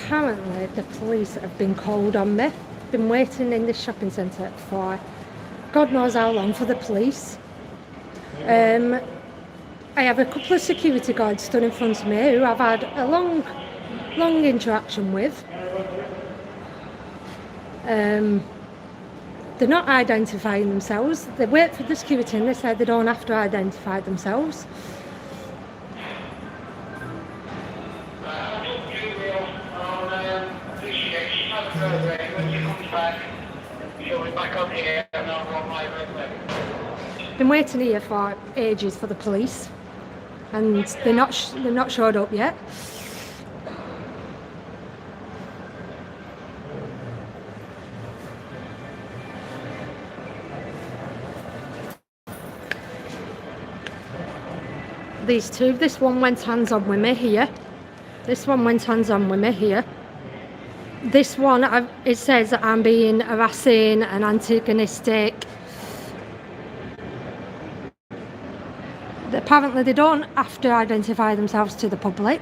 apparently the police have been called on me. Been waiting in this shopping centre for God knows how long for the police. I have a couple of security guards stood in front of me who I've had a long interaction with. They're not identifying themselves. They wait for the security and they say they don't have to identify themselves. Been waiting here for ages for the police, and they're not showed up yet. These two, this one went hands-on with me here. This one went hands-on with me here. This one, it says that I'm being harassing and antagonistic. Apparently they don't have to identify themselves to the public.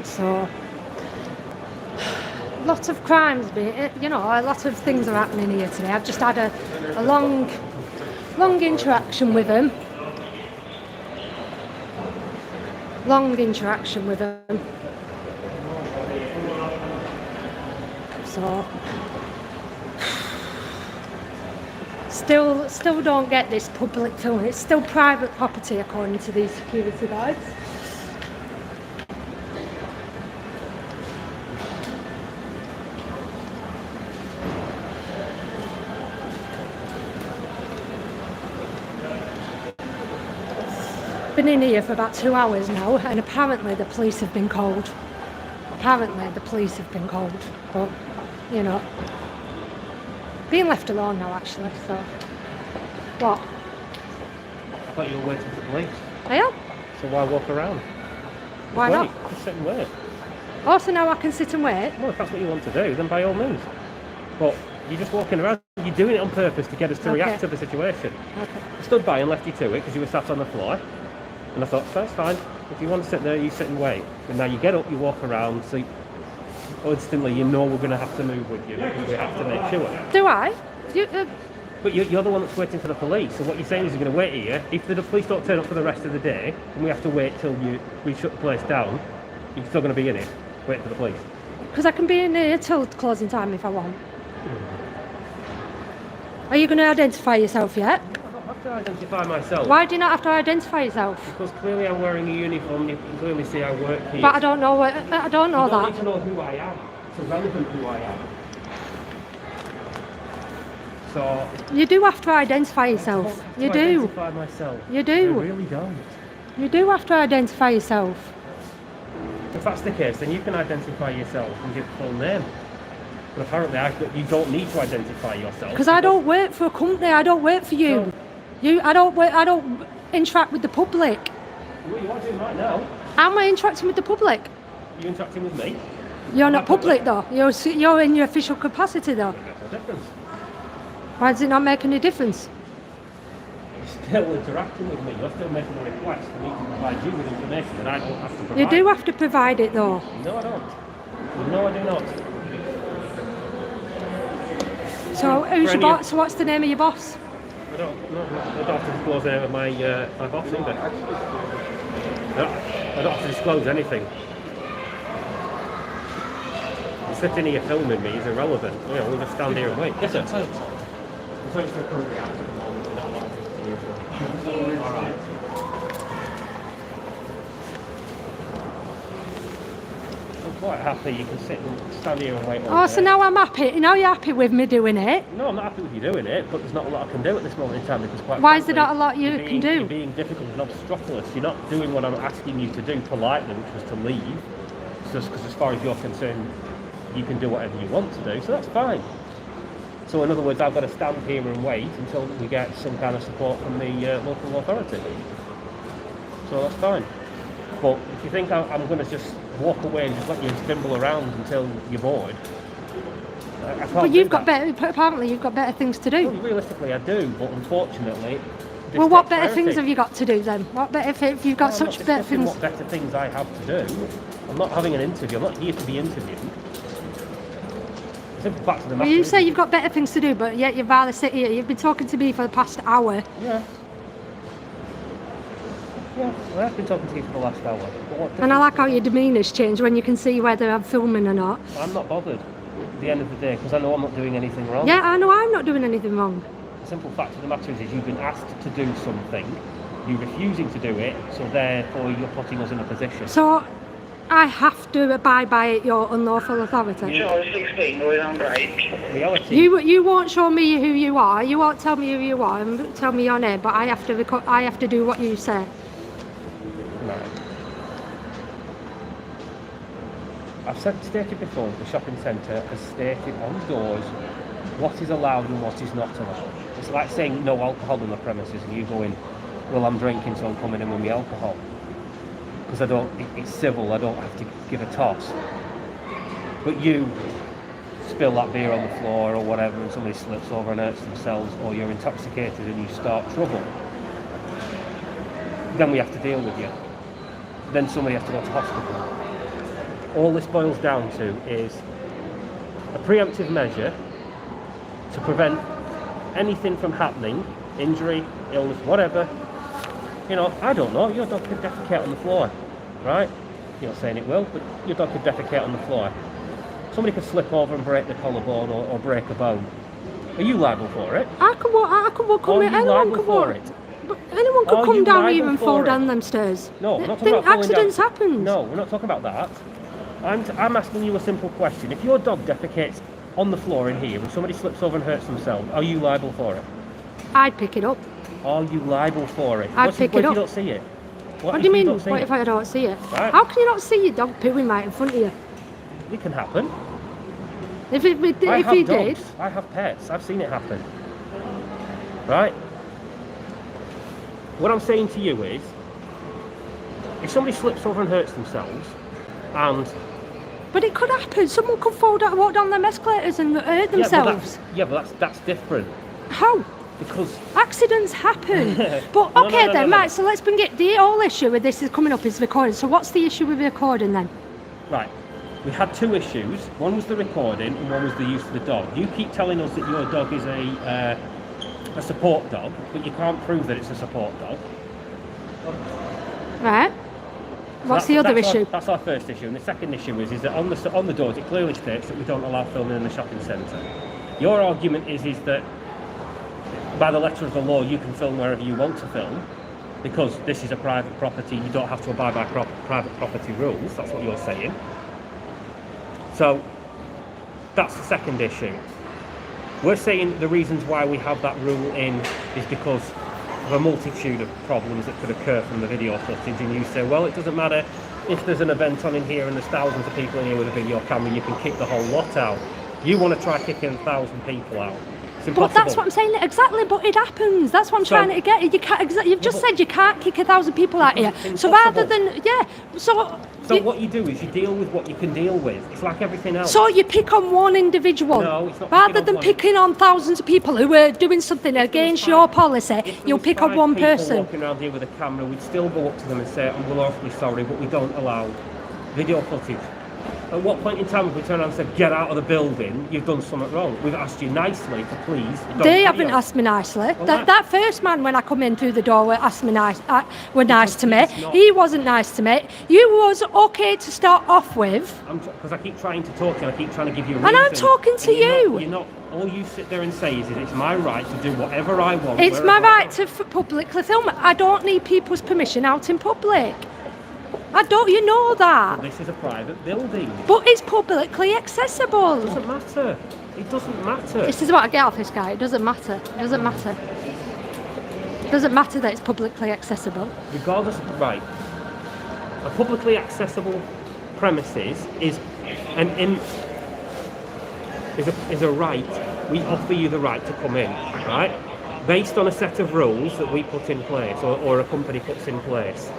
So, lots of crimes, a lot of things are happening here today. I've just had a long interaction with them. So, still don't get this public filming. It's still private property according to these security guards. Been in here for about 2 hours now, and apparently the police have been called. But being left alone now actually. So what? I thought you were waiting for the police. I am. So why walk around? Why not? Just sit and wait. Oh, so now I can sit and wait? Well, if that's what you want to do, then by all means. But you're just walking around. You're doing it on purpose to get us to react to the situation. Okay. I stood by and left you to it because you were sat on the floor. And I thought, that's fine. If you want to sit there, you sit and wait. And now you get up, you walk around, so instantly you know we're going to have to move with you because we have to make sure. Do I? But you're the one that's waiting for the police. So what you're saying is you're going to wait here. If the police don't turn up for the rest of the day, and we have to wait till we shut the place down, you're still going to be in it, waiting for the police. Because I can be in here till closing time if I want. Are you going to identify yourself yet? I don't have to identify myself. Why do you not have to identify yourself? Because clearly I'm wearing a uniform. You can clearly see I work here. But I don't know that. You don't need to know who I am. It's irrelevant who I am. So you do have to identify yourself. You do. Identify myself. You do. I really don't. You do have to identify yourself. If that's the case, then you can identify yourself and give full name. But apparently, you don't need to identify yourself. Because I don't work for a company. I don't work for you. I don't interact with the public. Well, you are doing right now. Am I interacting with the public? Are you interacting with me? You're not public though. You're in your official capacity though. There's no difference. Why does it not make any difference? You're still interacting with me. You're still making a request for me to provide you with information that I don't have to provide. You do have to provide it though. No, I don't. No, I do not. So who's your boss? So what's the name of your boss? I don't have to disclose the name of my boss either. I don't have to disclose anything. Sitting here filming me is irrelevant. We'll just stand here and wait. Yes, sir. Alright. I'm quite happy you can sit and stand here and wait. Oh, so now I'm happy. Now you're happy with me doing it? No, I'm not happy with you doing it, but there's not a lot I can do at this moment in time because why is there not a lot you can do? You're being difficult and obstreperous. You're not doing what I'm asking you to do politely, which was to leave. Just because as far as you're concerned, you can do whatever you want to do, so that's fine. So in other words, I've got to stand here and wait until we get some kind of support from the local authority. So that's fine. But if you think I'm going to just walk away and just let you spimble around until you're bored, I can't But do you've got that. better. Apparently, you've got better things to Well, do. realistically, I do, but unfortunately. this Well, what takes better things priority. have you got to do then? What better if you've got I'm such not better discussing things? what better things I have to do. I'm not having an interview. I'm not here to be interviewed. The simple fact of the Well, matter you is- say you've got better things to do, but yet you'd rather sit here. You've been talking to me for the past hour. Yeah. Yeah, well, I've been talking to you for the last hour. But what And I like how difference your demeanour's changed when you can see whether I'm filming or not. does it- I'm not bothered at the end of the day because I know I'm not doing anything wrong. Yeah, I know I'm not doing anything wrong. The simple fact of the matter is you've been asked to do something, you're refusing to do it, so therefore you're putting us in a position. So I have to abide by your unlawful authority. Sure, 16 going on break. Reality. You won't show me who you are. You won't tell me who you are and tell me your name. But I have to do what you say. No. I've stated before, the shopping centre has stated on doors what is allowed and what is not allowed. It's like saying no alcohol on the premises and you going, well, I'm drinking, so I'm coming in with my alcohol. Because it's civil, I don't have to give a toss. But you spill that beer on the floor or whatever and somebody slips over and hurts themselves, or you're intoxicated and you start trouble, then we have to deal with you. Then somebody has to go to hospital. All this boils down to is a preemptive measure to prevent anything from happening, injury, illness, whatever. You know, I don't know, your dog could defecate on the floor, right? You're not saying it will, but your dog could defecate on the floor. Somebody could slip over and break the collarbone or break a bone. Are you liable for it? I could walk come Are in. you Anyone liable could for walk. it? But anyone could Are come you down liable here and for fall it? down them stairs. No, we're not talking Then about falling accidents down. happen. No, we're not talking about that. I'm asking you a simple question. If your dog defecates on the floor in here and somebody slips over and hurts themselves, are you liable for it? I'd pick it up. Are you liable for it? I'd What pick if it up. you don't see it? What if do you mean? don't see What it? if I don't see it? Right. How can you not see your dog pooing right in front of you? It can happen. If he I did, have pets. I've seen it happen. Right? What I'm saying to you is, if somebody slips over and hurts themselves, and but it could happen. Someone could walk down them escalators and hurt themselves. but that's different How? because Accidents happen. But No, okay no, then, no. right, so let's bring it. The whole issue with this is coming up is recording. So what's the issue with recording then? right, we had two issues. One was the recording, and one was the use of the dog. You keep telling us that your dog is a support dog, but you can't prove that it's a support dog. Right. What's the other issue? That's our first issue, and the second issue is that on the doors it clearly states that we don't allow filming in the shopping centre. Your argument is that by the letter of the law you can film wherever you want to film because this is a private property. You don't have to abide by private property rules. That's what you're saying. So that's the second issue. We're saying the reasons why we have that rule in is because of a multitude of problems that could occur from the video footage, and you say, well, it doesn't matter if there's an event on in here and there's thousands of people in here with a video camera, you can kick the whole lot out. You want to try kicking 1,000 people out. It's impossible. But that's what I'm saying, exactly, but it happens. That's what I'm trying to get. You can't, you've just said you can't kick 1,000 people out here. It's So rather impossible. than, So what you do is you deal with what you can deal with. It's like everything else. So you pick on one individual, No, it's not rather picking on than one. picking on thousands of people who are doing something against your policy. If there You'll was pick on 5 one people person. walking around here with a camera, we'd still go up to them and say, we're awfully sorry, but we don't allow video footage. At what point in time have we turned around and said, get out of the building, you've done something wrong? We've asked you nicely to please don't They video. haven't asked me nicely. Well, That first man, when I come in through the door, were nice to me. he's not. He wasn't nice to me. You was okay to start off with. Because I keep trying to talk to you, I keep trying to give you a And I'm reason, talking to and you. You're not. All you sit there and say is it's my right to do whatever I want. It's my wherever I right want. to publicly film it. I don't need people's permission out in public. I don't, you know that. This is a private building. But it's publicly accessible. It doesn't matter. It doesn't matter. This is what I get off this guy. It doesn't matter. It doesn't matter. It doesn't matter that it's publicly accessible. Regardless of right, a publicly accessible premises is is a right. We offer you the right to come in, right? Based on a set of rules that we put in place or a company puts in place.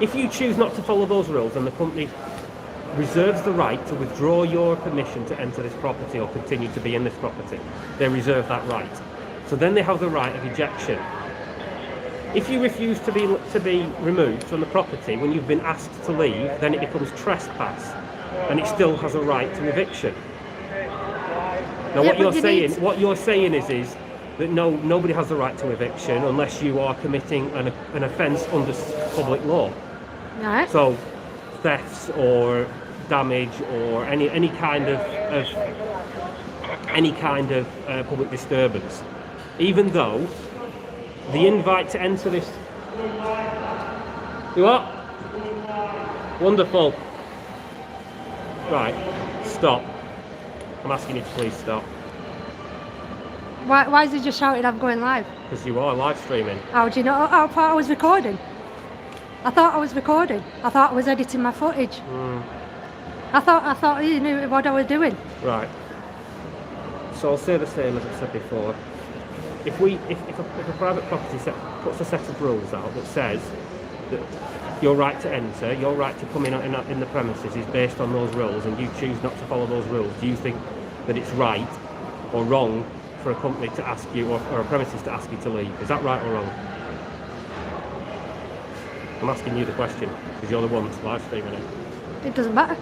If you choose not to follow those rules, then the company reserves the right to withdraw your permission to enter this property or continue to be in this property. They reserve that right. So then they have the right of ejection. If you refuse to be removed from the property when you've been asked to leave, then it becomes trespass, and it still has a right to eviction. Now, Yeah, what you're but you saying, need- what you're saying is that nobody has the right to eviction unless you are committing an offence under public law. Right. So, thefts or damage or any kind of public disturbance. Even though the invite to enter this. You what? Wonderful. Right. Stop. I'm asking you to please stop. Why is he just shouting I'm going live? Because you are live streaming. How do you know? I thought I was recording. I thought I was recording. I thought I was editing my footage. I thought you knew what I was doing. Right. So I'll say the same as I said before. If a private property puts a set of rules out that says that your right to enter, your right to come in the premises is based on those rules, and you choose not to follow those rules, do you think that it's right or wrong for a company to ask you, or a premises to ask you to leave? Is that right or wrong? I'm asking you the question because you're the one live streaming it. It doesn't matter.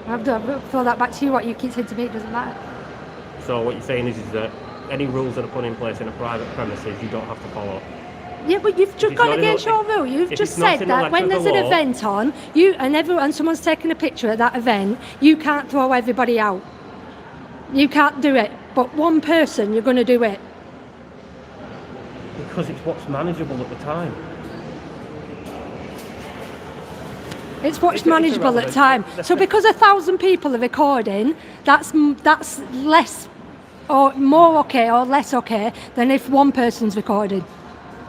I've throw that back to you. What you keep saying to me, it doesn't matter. So what you're saying is that any rules that are put in place in a private premises, you don't have to follow. Yeah, but you've just it's gone not against in your rule. You've if just it's not said in the that letter when of the there's an law- event on, and someone's taking a picture at that event, you can't throw everybody out. You can't do it. But one person, you're going to do it. Because it's what's manageable at the time. It's what's It's manageable at irrelevant. time. So because 1,000 people are recording, that's less or more okay or less okay than if one person's recording.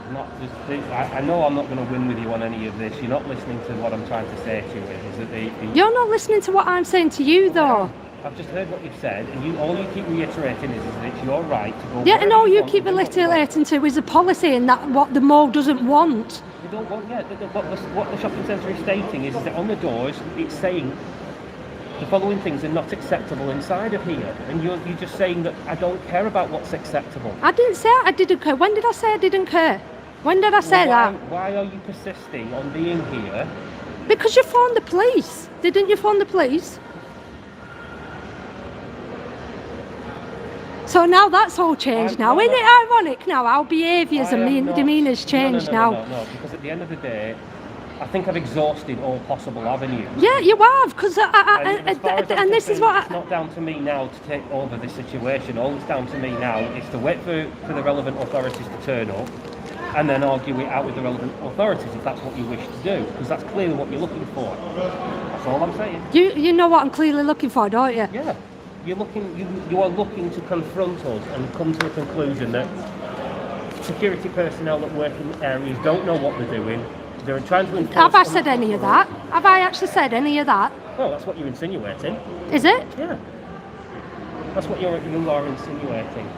I know I'm not going to win with you on any of this. You're not listening to what I'm trying to say to you. Is that You're not listening to what I'm saying to you, though. I've just heard what you've said, and all you keep reiterating is that it's your right to go. Yeah, and all wherever you want keep to do what you want. reiterating to is a policy and that what the mall doesn't want. They don't want. Yeah, what the shopping centre is stating is that on the doors it's saying the following things are not acceptable inside of here, and you're just saying that I don't care about what's acceptable. I didn't say I didn't care. When did I say I didn't care? When did I say that? Why are you persisting on being here? Because you phoned the police. Didn't you phone the police? So now that's all changed now. Isn't it ironic now? Our behaviours and demeanour's changed now. No, because at the end of the day, I think I've exhausted all possible avenues. Yeah, you have, because As far as I'm and this is concerned, what it's not down to me now to take over this situation. All it's down to me now is to wait for the relevant authorities to turn up and then argue it out with the relevant authorities if that's what you wish to do, because that's clearly what you're looking for. That's all I'm saying. you know what I'm clearly looking for, don't you? Yeah. You are looking to confront us and come to a conclusion that security personnel that work in areas don't know what they're doing. They're trying to enforce. Have I said any of that? Have I actually said any of that? Well, that's what you're insinuating. Is it? Yeah. That's what you are insinuating.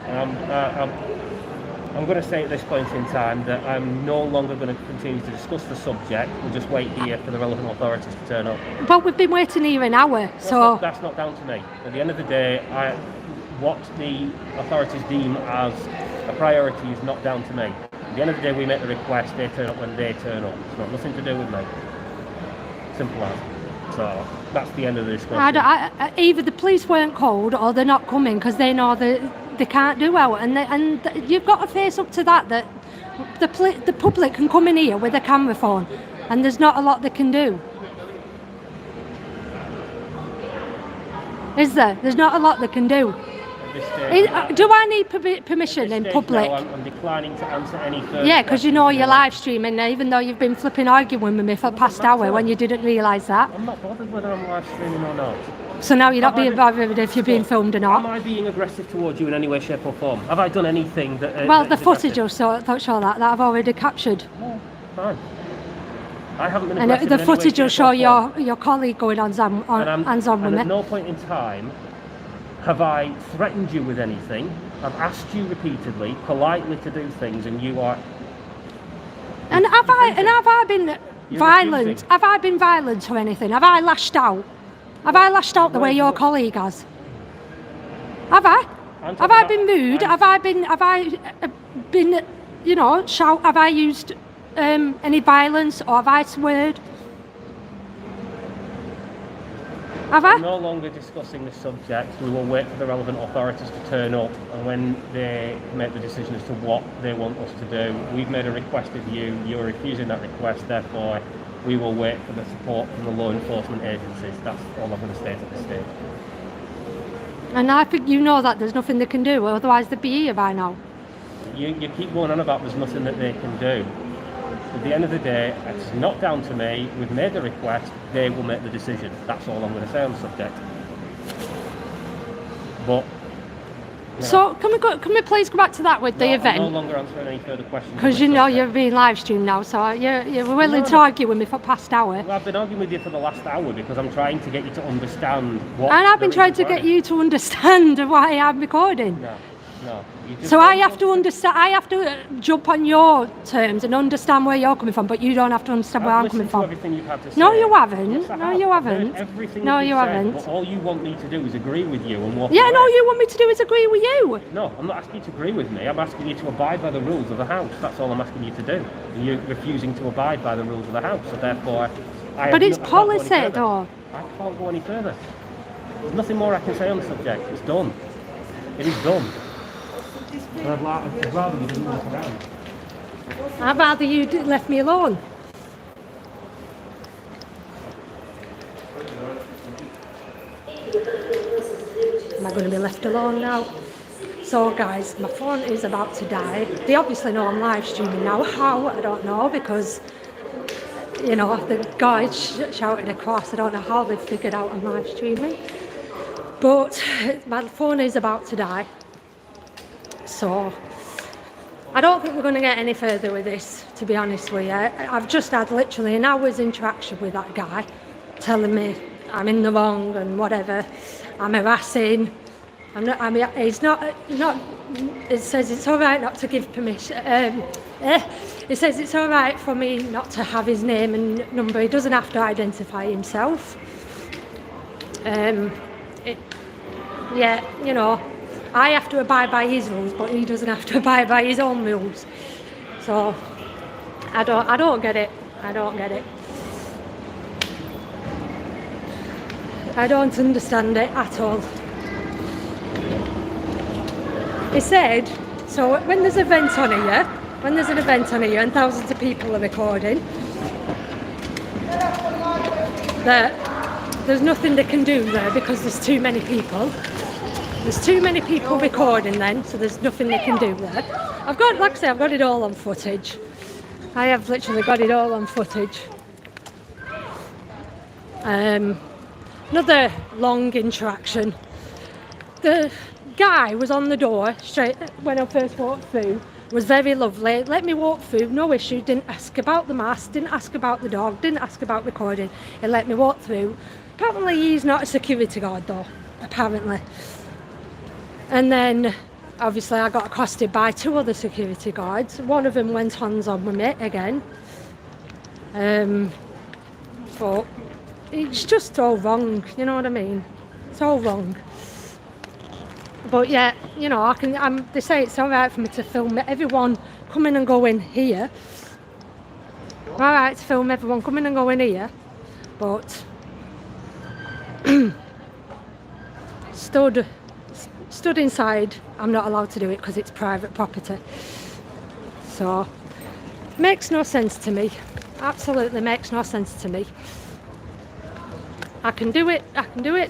I'm going to say at this point in time that I'm no longer going to continue to discuss the subject. We'll just wait here for the relevant authorities to turn up. Well, we've been waiting here an hour, so That's not down to me. At the end of the day, what the authorities deem as a priority is not down to me. At the end of the day, we make the request, they turn up when they turn up. It's got nothing to do with me. Simple as. So that's the end of the discussion. either the police weren't called or they're not coming because they know that they can't do well, and you've got to face up to that the public can come in here with a camera phone, and there's not a lot they can do. Is there? There's not a lot they can do. At this stage, Do I need permission at in this stage public? now, I'm declining to answer any further. Yeah, because you know questions. you're live streaming, even though you've been flipping arguing with me for the past hour when you didn't realise that. I'm not bothered whether I'm live streaming or not. So now you're not Have I being bothered if you're being filmed or Am not. I being aggressive towards you in any way, shape or form? Have I done anything that... Well, that the is footage aggressive? will show that I've already captured. Oh, fine. I haven't been And aggressive the in any way, footage will shape, show or form. your colleague going hands-on with And me. at no point in time have I threatened you with anything. I've asked you repeatedly, politely to do things, and you are... And have I been You're violent? refusing. Have I been violent or anything? Have I lashed out? Have I lashed out the way your colleague has? Have I? Have I been rude? Have I been, you know, shout? Have I used any violence or have I sweared? Have I? We're no longer discussing this subject. We will wait for the relevant authorities to turn up, and when they make the decision as to what they want us to do, we've made a request of you, you're refusing that request, therefore we will wait for the support from the law enforcement agencies. That's all I'm going to state at this stage. And I think you know that there's nothing they can do, otherwise they'd be here by now. You keep going on about there's nothing that they can do. At the end of the day, it's not down to me. We've made the request, they will make the decision. That's all I'm going to say on the subject. But so can we please go back to that with the event? I'm no longer answering any further questions. Because you know you're being live streamed now, so you're willing to argue with me for past hour. Well, I've been arguing with you for the last hour because I'm trying to get you to understand what. And I've been trying to get you to understand why I'm recording. No. So I have to understand. I have to jump on your terms and understand where you're coming from, but you don't have to understand where I'm coming from. Everything you've had to say. No, you haven't. Yes, No, you haven't. Everything no, you you said, haven't. But all you want me to do is agree with you and walk Yeah, away. no, you want me to do is agree with you. No, I'm not asking you to agree with me. I'm asking you to abide by the rules of the house. That's all I'm asking you to do. And you're refusing to abide by the rules of the house, so therefore, But it's policy, though. I can't go any further. There's nothing more I can say on the subject. It's done. It is done. I'd rather you didn't walk around. I'd rather you left me alone. Am I going to be left alone now? So guys, my phone is about to die. They obviously know I'm live streaming now. How? I don't know, because you know, the guys shouted across. I don't know how they've figured out I'm live streaming. But my phone is about to die. So I don't think we're going to get any further with this, to be honest with you. I've just had literally an hour's interaction with that guy telling me I'm in the wrong and whatever. I'm harassing. It's not. It says it's all right not to give permission. It says it's all right for me not to have his name and number. He doesn't have to identify himself. Yeah, you know, I have to abide by his rules, but he doesn't have to abide by his own rules. So I don't get it. I don't get it. I don't understand it at all. He said, so when there's an event on here, and thousands of people are recording, that there's nothing they can do there because there's too many people. There's too many people recording then, so there's nothing they can do there. I've got it all on footage. I have literally got it all on footage. Another long interaction. The guy was on the door straight when I first walked through, was very lovely, let me walk through, no issue, didn't ask about the mask, didn't ask about the dog, didn't ask about recording, he let me walk through. Apparently he's not a security guard though, apparently. And then obviously I got accosted by two other security guards. One of them went hands on with me again. But it's just all wrong, you know what I mean? It's all wrong. But yeah, you know, they say it's all right for me to film everyone coming and going here. All right to film everyone coming and going here, but stood inside, I'm not allowed to do it because it's private property. So makes no sense to me. Absolutely makes no sense to me. I can do it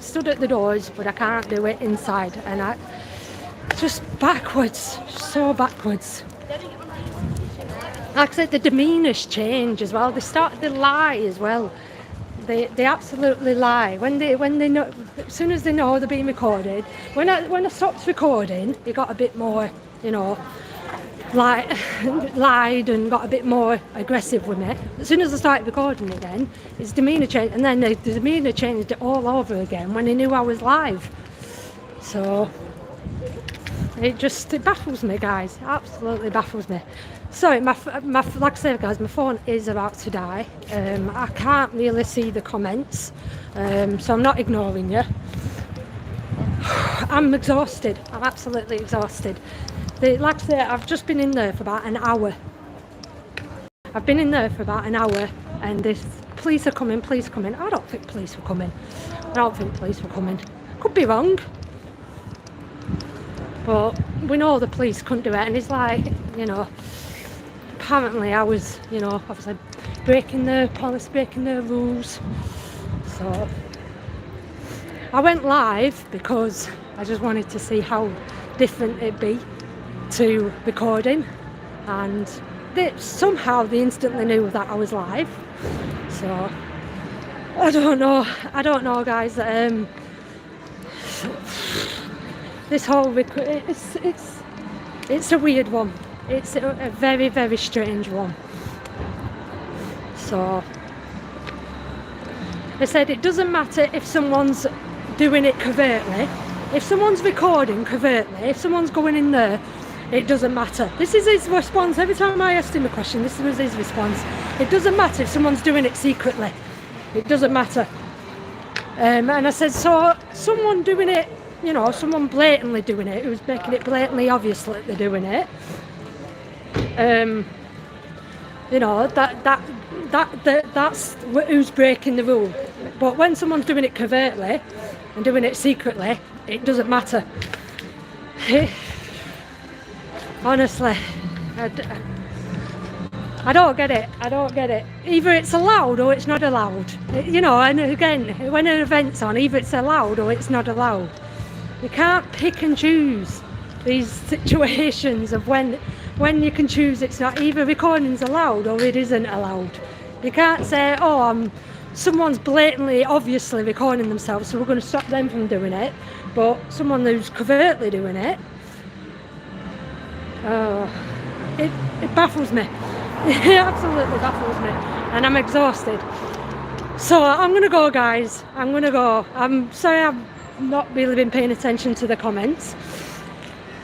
stood at the doors, but I can't do it inside, and just backwards, so backwards. Like I said, the demeanours change as well. They lie as well. They absolutely lie when they know. As soon as they know they're being recorded. When I stopped recording, it got a bit more, you know, lied and got a bit more aggressive with me. As soon as I started recording again, his demeanour changed, and then the demeanour changed it all over again when he knew I was live. So It baffles me, guys. Absolutely baffles me. Sorry, like I said, guys, my phone is about to die. I can't really see the comments, so I'm not ignoring you. I'm exhausted. I'm absolutely exhausted. Like I said, I've just been in there for about an hour. I've been in there for about an hour, and this police are coming. I don't think police were coming. Could be wrong. But we know the police couldn't do it, and it's like, you know, apparently I was, you know, obviously breaking the rules. So I went live because I just wanted to see how different it'd be to recording, and somehow they instantly knew that I was live. So I don't know, guys. This whole it's a weird one. It's a very, very strange one. So they said it doesn't matter if someone's doing it covertly, if someone's recording covertly, if someone's going in there, it doesn't matter. This is his response. Every time I asked him a question, this was his response. It doesn't matter if someone's doing it secretly. It doesn't matter. And I said, so someone doing it, you know, someone blatantly doing it, who's making it blatantly obvious that they're doing it, you know, that's who's breaking the rule. But when someone's doing it covertly and doing it secretly, it doesn't matter. Honestly, I don't get it. Either it's allowed or it's not allowed. You know, and again, when an event's on, either it's allowed or it's not allowed. You can't pick and choose these situations of when you can choose it's not. Either recording's allowed or it isn't allowed. You can't say, oh, someone's blatantly, obviously recording themselves, so we're going to stop them from doing it. But someone who's covertly doing it, it baffles me. It absolutely baffles me, and I'm exhausted. So I'm gonna go, guys. I'm sorry I've not really been paying attention to the comments,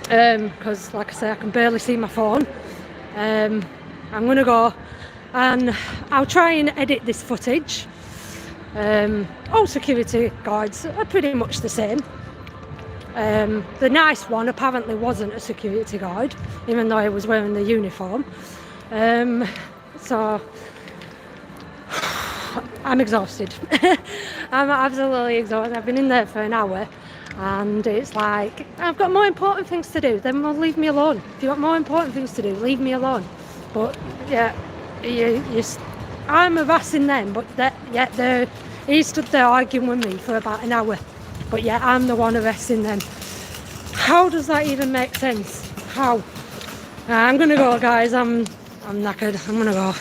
because like I say, I can barely see my phone. I'm gonna go, and I'll try and edit this footage. All security guards are pretty much the same. The nice one apparently wasn't a security guard, even though he was wearing the uniform. So I'm exhausted. I'm absolutely exhausted. I've been in there for an hour, and it's like, I've got more important things to do. Then leave me alone. If you've got more important things to do, leave me alone. But yeah, I'm harassing them, but he stood there arguing with me for about an hour. But yeah, I'm the one arresting them. How does that even make sense? How? I'm gonna go, guys. I'm knackered. I'm gonna go.